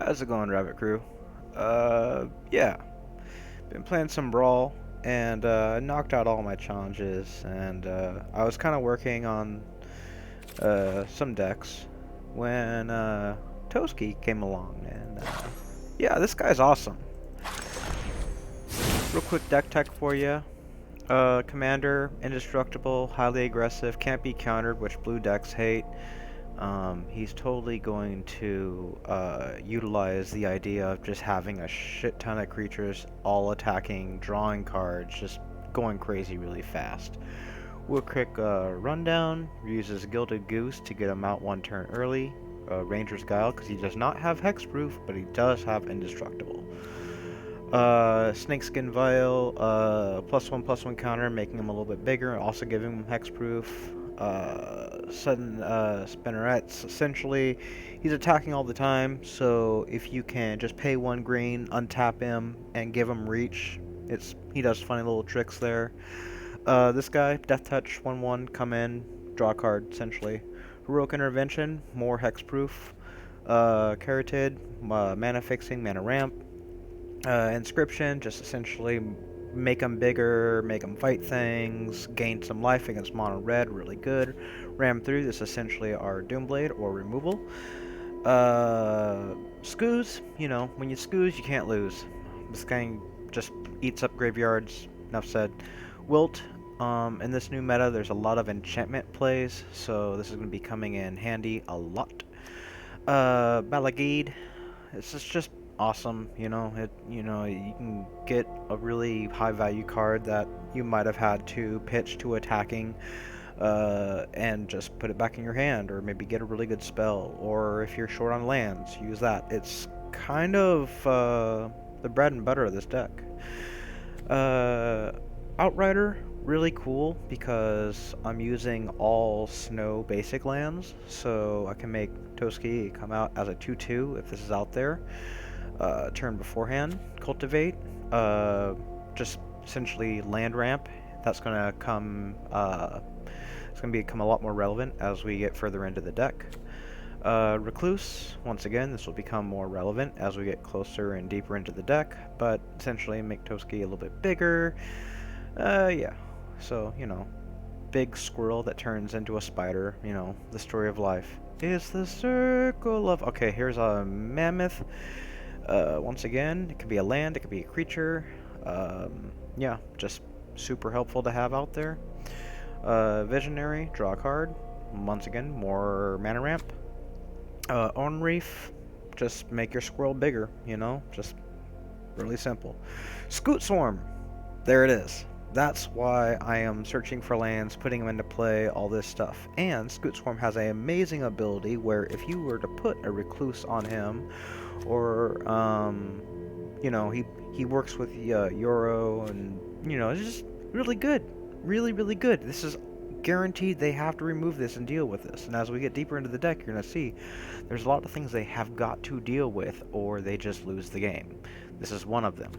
How's it going, Rabbit Crew? Yeah, been playing some Brawl and knocked out all my challenges, and I was kind of working on some decks when Toski came along, and yeah, this guy's awesome. Real quick deck tech for you. Commander, indestructible, highly aggressive, can't be countered, which blue decks hate. He's totally going to utilize the idea of just having a shit ton of creatures all attacking, drawing cards, just going crazy really fast. We'll quick rundown, uses Gilded Goose to get him out one turn early. Ranger's Guile, because he does not have Hexproof, but he does have Indestructible. Snakeskin Vial, +1/+1 counter, making him a little bit bigger, also giving him hexproof. Sudden Spinnerets, essentially, he's attacking all the time, so if you can just pay 1 green, untap him, and give him reach, he does funny little tricks there. This guy, Death Touch, 1/1, come in, draw a card, essentially. Heroic Intervention, more hexproof. Carotid, mana fixing, mana ramp. Inscription, just essentially make them bigger, make them fight things, gain some life against mono red, really good. Ram through, this is essentially our Doomblade or removal. Scoos, when you scoos, you can't lose. This guy just eats up graveyards, enough said. Wilt, in this new meta, there's a lot of enchantment plays, so this is going to be coming in handy a lot. Balagade, this is just awesome, you can get a really high value card that you might have had to pitch to attacking and just put it back in your hand, or maybe get a really good spell, or if you're short on lands, use that. It's kind of the bread and butter of this deck. Outrider, really cool because I'm using all snow basic lands, so I can make Toski come out as a 2/2 if this is out there. Turn beforehand. Cultivate, just essentially land ramp. That's gonna come. It's gonna become a lot more relevant as we get further into the deck. Recluse, once again, this will become more relevant as we get closer and deeper into the deck, but essentially make Toski a little bit bigger. Yeah. So, big squirrel that turns into a spider, the story of life. Is the circle of... Okay, here's a mammoth. Once again, it could be a land, it could be a creature. Yeah, just super helpful to have out there. Visionary, draw a card. Once again, more mana ramp. On Reef, just make your squirrel bigger, just really simple. Scoot Swarm, there it is. That's why I am searching for lands, putting them into play, all this stuff. And Scoot Swarm has an amazing ability where if you were to put a Recluse on him, or he works with Euro, and it's just really good, really good. This is guaranteed they have to remove this and deal with this. And as we get deeper into the deck, you're gonna see there's a lot of things they have got to deal with, or they just lose the game. This is one of them.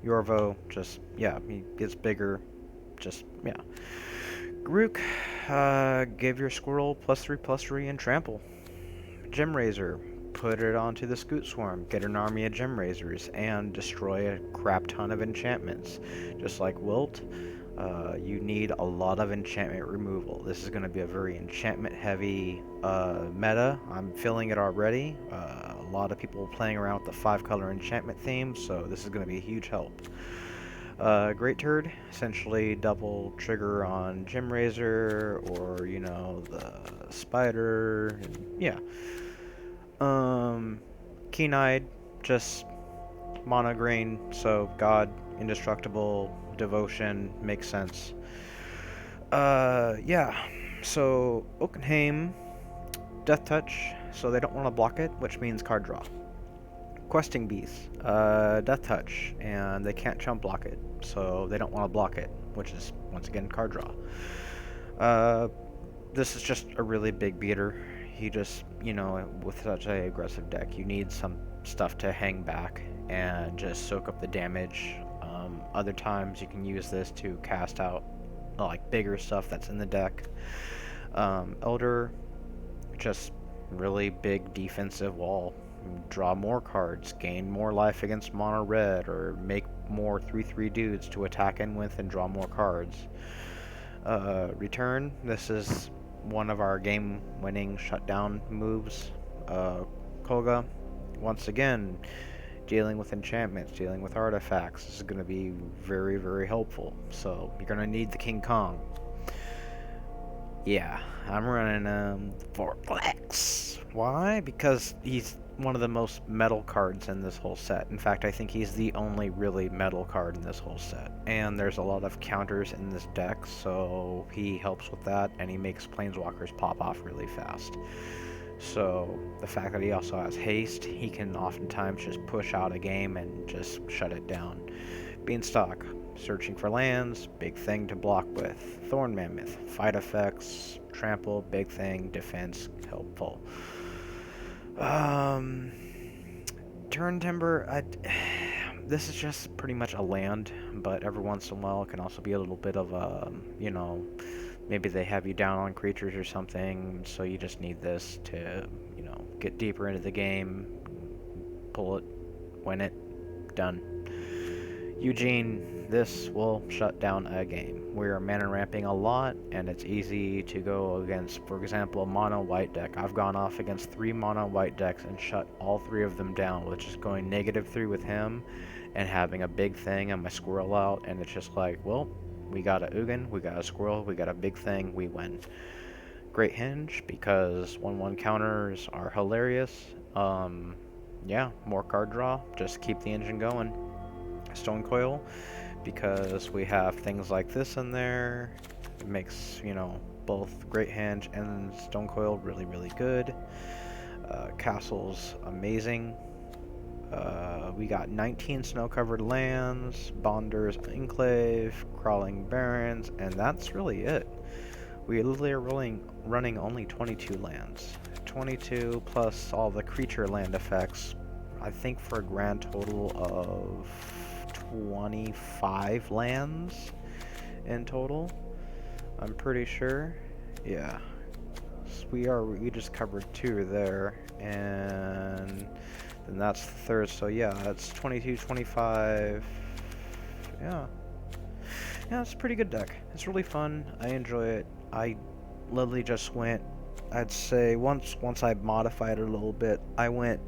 Yorvo, just he gets bigger, just Garuk, give your squirrel +3/+3 and trample. Gem Razor, put it onto the Scoot Swarm, get an army of Gem Razors, and destroy a crap ton of enchantments. Just like Wilt, you need a lot of enchantment removal. This is going to be a very enchantment heavy meta. I'm feeling it already. A lot of people playing around with the 5-color enchantment theme, so this is going to be a huge help. Great Turd, essentially double trigger on Gem Razor, or the Spider, and Keen-Eyed, just monograin, so God, Indestructible, Devotion, makes sense. Yeah, so Oakenheim, Death Touch, so they don't want to block it, which means card draw. Questing Beast, Death Touch, and they can't chump block it, so they don't want to block it, which is, once again, card draw. This is just a really big beater. He just, with such a aggressive deck, you need some stuff to hang back and just soak up the damage. Other times you can use this to cast out bigger stuff that's in the deck. Elder, just really big defensive wall. Draw more cards, gain more life against mono red, or make more 3/3 dudes to attack in with and draw more cards. Return, this is one of our game winning shutdown moves. Koga, once again, dealing with enchantments, dealing with artifacts. This is going to be very, very helpful. So you're going to need the King Kong. Yeah, I'm running for Flex. Why? Because he's one of the most metal cards in this whole set. In fact, I think he's the only really metal card in this whole set. And there's a lot of counters in this deck, so he helps with that, and he makes Planeswalkers pop off really fast. So the fact that he also has haste, he can oftentimes just push out a game and just shut it down. Beanstalk, searching for lands, big thing to block with. Thorn Mammoth, fight effects, trample, big thing, defense, helpful. Turn Timber, this is just pretty much a land, but every once in a while it can also be a little bit of a, maybe they have you down on creatures or something, so you just need this to, get deeper into the game, pull it, win it, done. Eugene, this will shut down a game. We are mana ramping a lot, and it's easy to go against, for example, a mono white deck. I've gone off against 3 mono white decks and shut all 3 of them down with just going -3 with him and having a big thing and my squirrel out, and it's just like, well, we got a Ugin, we got a squirrel, we got a big thing, we win. Great Hinge, because 1/1 counters are hilarious. Yeah, more card draw, just keep the engine going. Stone Coil, because we have things like this in there. It makes, both Great Hinge and Stone Coil really, really good. Castle's amazing. We got 19 snow-covered lands, Bonder's Enclave, Crawling Barrens, and that's really it. We literally are running only 22 lands. 22 plus all the creature land effects, I think for a grand total of 25 lands in total. I'm pretty sure. Yeah. So we just covered 2 there, and then that's the third, so yeah, that's 22, 25. Yeah. Yeah, it's a pretty good deck. It's really fun. I enjoy it. I literally just went, I'd say once I modified it a little bit, I went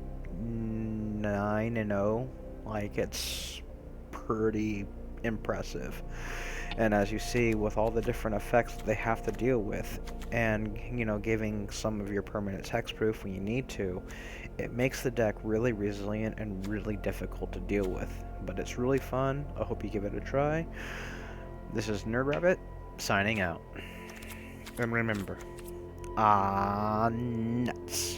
9-0. Like, it's pretty impressive. And as you see, with all the different effects that they have to deal with, and giving some of your permanent hexproof when you need to, it makes the deck really resilient and really difficult to deal with. But it's really fun. I hope you give it a try. This is Nerd Rabbit signing out. And remember, nuts.